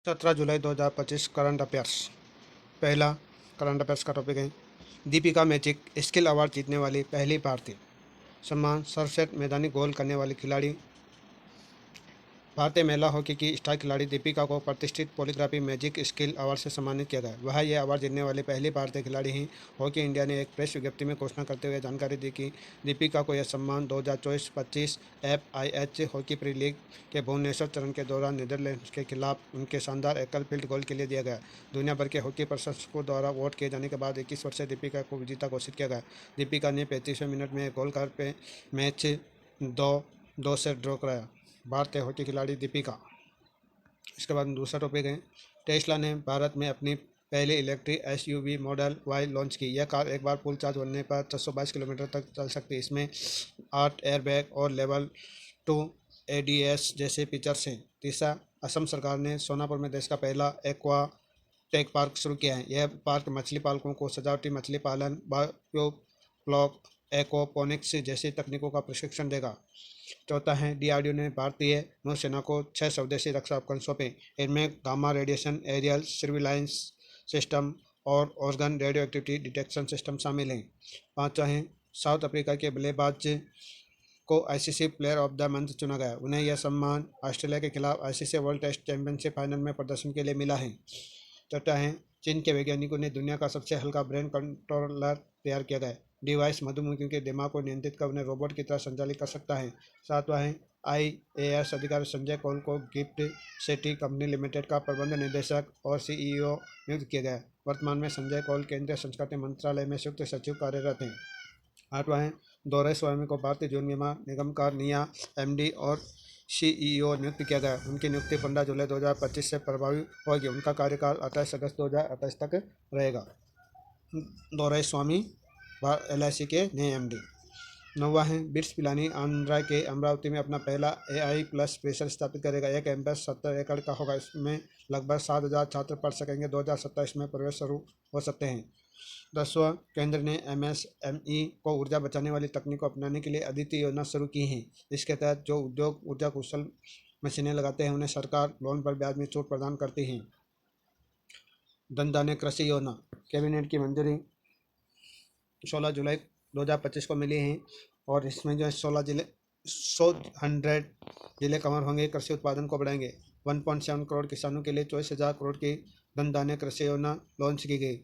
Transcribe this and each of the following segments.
17 जुलाई 2025 current affairs. पहला current affairs का topic है दीपिका मैजिक स्किल अवार्ड जीतने वाली पहली भारतीय। सम्मान सर्वश्रेष्ठ मैदानी गोल करने वाली खिलाड़ी। भारतीय महिला हॉकी की स्टार खिलाड़ी दीपिका को प्रतिष्ठित पॉलीग्राफी मैजिक स्किल अवार्ड से सम्मानित किया गया। वह यह अवार्ड जीतने वाली पहली भारतीय खिलाड़ी हैं। हॉकी इंडिया ने एक प्रेस विज्ञप्ति में घोषणा करते हुए जानकारी दी कि दीपिका को यह सम्मान 2024-25 FIH हॉकी प्री लीग के भुवनेश्वर चरण के दौरान नीदरलैंड्स के खिलाफ उनके शानदार एकल फील्ड गोल के लिए दिया गया। दुनिया भर के हॉकी प्रशंसकों द्वारा वोट किए जाने के बाद 21 वर्षीय दीपिका को विजेता घोषित किया गया। दीपिका ने 35वें मिनट में गोल कर मैच 2-2 से ड्रॉ कराया। भारतीय हॉकी खिलाड़ी दीपिका। इसके बाद दूसरा टॉपिक है टेस्ला ने भारत में अपनी पहली electric SUV model Y launch की। यह कार एक बार फुल चार्ज होने पर 422 किलोमीटर तक चल सकती है। इसमें 8 एयरबैग और लेवल 2 ADS जैसे फीचर्स हैं। तीसरा, असम सरकार ने सोनापुर में देश का पहला एक्वा टेक पार्क शुरू किया है। यह पार्क मछली पालकों को सजावटी मछली पालन, बायोफ्लॉक, एक्वापोनिक्स जैसी तकनीकों का प्रशिक्षण देगा। चौथा है DRDO ने भारतीय नौसेना को 6 स्वदेशी रक्षा उपकरण सौंपे। इनमें gamma radiation aerial surveillance system और ऑर्गन रेडियो एक्टिविटी डिटेक्शन सिस्टम शामिल हैं। पांचवा है साउथ अफ्रीका के बल्लेबाज को ICC player of the month चुना गया। उन्हें यह सम्मान ऑस्ट्रेलिया के खिलाफ ICC world test championship final में प्रदर्शन के लिए मिला है। चौथा है चीन के वैज्ञानिकों ने दुनिया का सबसे हल्का ब्रेन कंट्रोलर तैयार किया गया। डिवाइस मधुमक्खियों के दिमाग को नियंत्रित कर उन्हें रोबोट की तरह संचालित कर सकता है। सातवां है IAS अधिकारी संजय कौल को गिफ्ट सिटी कंपनी लिमिटेड का प्रबंध निदेशक और CEO नियुक्त किया गया। वर्तमान में संजय कौल केंद्रीय संस्कृति मंत्रालय में संयुक्त सचिव कार्यरत हैं। आठवां है दोराईस्वामी को भारतीय जीवन बीमा निगम का नया MD और CEO नियुक्त किया गया। उनकी नियुक्ति 15 जुलाई 2025 से प्रभावी होगी। उनका कार्यकाल 28 अगस्त 2028 तक रहेगा। दोराईस्वामी LIC के नए MD। नौवां है बिट्स पिलानी आंध्रा के अमरावती में अपना पहला AI प्लस प्रेशर स्थापित करेगा। यह कैंपस 70 एकड़ का होगा। इसमें लगभग 7,000 छात्र पढ़ सकेंगे। 2027 में प्रवेश शुरू हो सकते हैं। 10वां, केंद्र ने MSME को ऊर्जा बचाने वाली तकनीक को अपनाने के लिए अदिति योजना शुरू की है। इसके तहत जो उद्योग ऊर्जा कुशल मशीनें लगाते हैं उन्हें सरकार लोन पर ब्याज में छूट प्रदान करती है। धनधान्य कृषि योजना कैबिनेट की मंजूरी 16 जुलाई 2025 को मिली है और इसमें जो है 100 जिले कवर होंगे। कृषि उत्पादन को बढ़ाएंगे। 1.7 करोड़ किसानों के लिए 24,000 करोड़ की धनधान्य कृषि योजना लॉन्च की गई।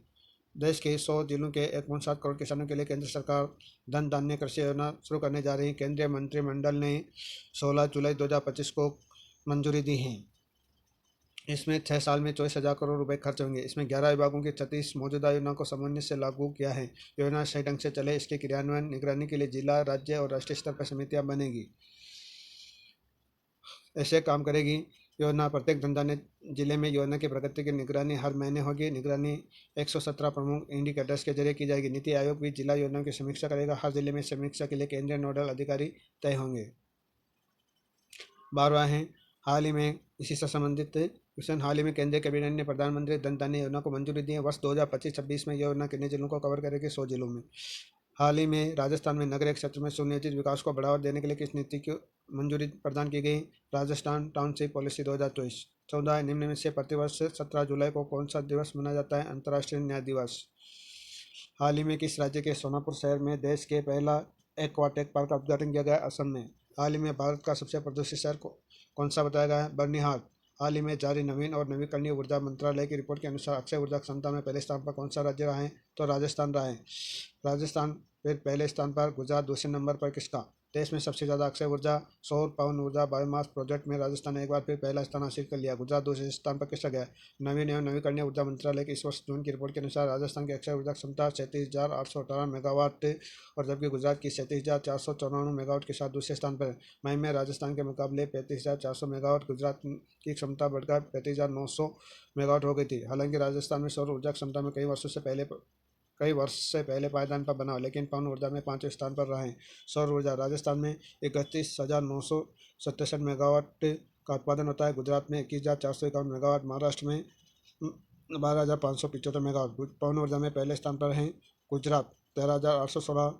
देश के 100 जिलों के 1.7 करोड़ किसानों के लिए केंद्र सरकार धन धान्य कृषि योजना शुरू करने जा रही है। केंद्रीय मंत्रिमंडल ने 16 जुलाई 2025 को मंजूरी दी है। इसमें 6 साल में 24,000 करोड़ रुपए खर्च होंगे। इसमें 11 विभागों की 36 मौजूदा योजना को समन्वय से लागू किया है। योजना सही ढंग से चले इसके क्रियान्वयन निगरानी के लिए जिला, राज्य और राष्ट्रीय स्तर पर समितियां बनेगी। ऐसे काम करेगी योजना। प्रत्येक धनधान्य जिले में योजना की प्रगति की निगरानी हर महीने होगी। निगरानी 117 प्रमुख इंडिकेटर्स के जरिए की जाएगी। नीति आयोग भी जिला योजनाओं की समीक्षा करेगा। हर जिले में समीक्षा के लिए केंद्रीय नोडल अधिकारी तय होंगे। 12वां है हाल ही में इसी से संबंधित क्वेश्चन। हाल ही में केंद्रीय कैबिनेट ने प्रधानमंत्री धन धान्य योजना को मंजूरी दी है। वर्ष 2025-26 में योजना कितने जिलों को कवर करेगी? 100 जिलों में। हाल ही में राजस्थान में नगरीय क्षेत्र में सुनियोजित विकास को बढ़ावा देने के लिए किस नीति की मंजूरी प्रदान की गई? Rajasthan township policy 2024। 14 निम्न में से प्रतिवर्ष 17 जुलाई को कौन सा दिवस मनाया जाता है? अंतर्राष्ट्रीय न्याय दिवस। हाल ही में किस राज्य के सोनापुर शहर में देश के पहला एक्वाटेक पार्क का उद्घाटन किया गया? असम में। हाल ही में भारत का सबसे प्रदूषित शहर कौन सा बताया गया है? बर्निहाल। हाल ही में जारी नवीन और नवीकरणीय ऊर्जा मंत्रालय की रिपोर्ट के अनुसार अक्षय ऊर्जा क्षमता में पहले स्थान पर कौन सा राज्य रहा है? तो राजस्थान रहा है। राजस्थान फिर पहले स्थान पर, गुजरात दूसरे नंबर पर। किसका? देश में सबसे ज़्यादा अक्षय ऊर्जा सौर पवन ऊर्जा बायोमास प्रोजेक्ट में राजस्थान ने एक बार फिर पहला स्थान हासिल कर लिया। गुजरात दूसरे स्थान पर किसका गया? नवीन एवं नवीकरणीय ऊर्जा मंत्रालय की इस वर्ष जून की रिपोर्ट के अनुसार राजस्थान की अक्षय ऊर्जा क्षमता 37,818 मेगावाट और जबकि गुजरात की 37,494 मेगावाट के साथ दूसरे स्थान पर। मई में राजस्थान के मुकाबले 35,400 मेगावाट गुजरात की क्षमता बढ़कर 35,900 मेगावाट हो गई थी। हालांकि राजस्थान में सौर ऊर्जा क्षमता में कई वर्ष से पहले पायदान पर बना, लेकिन पवन ऊर्जा में 5वें स्थान पर रहा है। सौर ऊर्जा राजस्थान में 31,967 मेगावाट का उत्पादन होता है। गुजरात में 21,451 मेगावाट, महाराष्ट्र में 12,575 मेगावाट। पवन ऊर्जा में पहले स्थान पर हैं गुजरात 13,816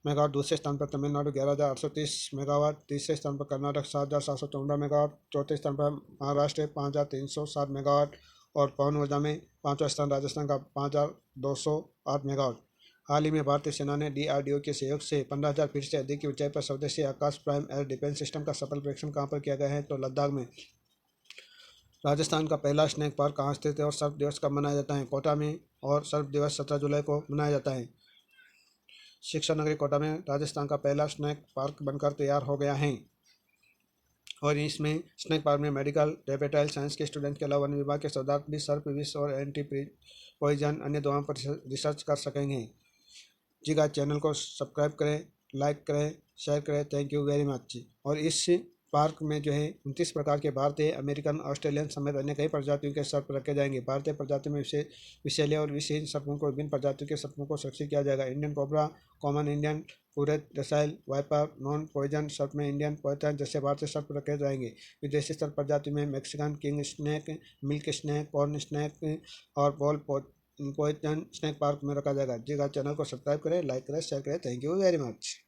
मेगावाट। दूसरे स्थान पर तमिलनाडु 11,830 मेगावाट। तीसरे स्थान पर कर्नाटक 7,714 मेगावाट। चौथे स्थान पर महाराष्ट्र 5,307 मेगावाट। और पवन ऊर्जा में पाँचवा स्थान राजस्थान का 5,208 मेगावाट। हाल ही में भारतीय सेना ने DRDO के सहयोग से 15,000 फीट से अधिक की ऊंचाई पर स्वदेशी आकाश प्राइम एयर डिफेंस सिस्टम का सफल परीक्षण कहाँ पर किया गया है, तो लद्दाख में। राजस्थान का पहला स्नैक पार्क कहाँ स्थित है और सर्प दिवस कब मनाया जाता है, कोटा में। और सर्प दिवस 17 जुलाई को मनाया जाता है। शिक्षा नगरी कोटा में राजस्थान का पहला स्नैक पार्क बनकर तैयार हो गया है। और इसमें स्नैक पार्क में मेडिकल, रेपेटाइल साइंस के स्टूडेंट के अलावा वन विभाग के शोधार्थी भी सर्प विष और एंटी पॉइजन अन्य दवाओं पर रिसर्च कर सकेंगे। जी गाइस, चैनल को सब्सक्राइब करें, लाइक करें, शेयर करें। Thank you very much. और इस पार्क में जो है 29 प्रकार के भारतीय, अमेरिकन, ऑस्ट्रेलियन समेत अन्य कई प्रजातियों के सर्प रखे जाएंगे। भारतीय प्रजातियों में विषैले और विषहीन सर्पों को विभिन्न प्रजातियों के सर्पों को सुरक्षित किया जाएगा। इंडियन कोबरा, कॉमन इंडियन पूरेट, रसाइल, वाइपर, नॉन पॉइजन सर्प में इंडियन पॉइथन जैसे भारतीय सर्प रखे जाएंगे। विदेशी सर्प प्रजाति में Mexican king snake, milk snake, corn snake और बॉल पॉइजन स्नैक पार्क में रखा जाएगा। जी गाइस, चैनल को सब्सक्राइब करें, लाइक करें, शेयर करें। Thank you very much.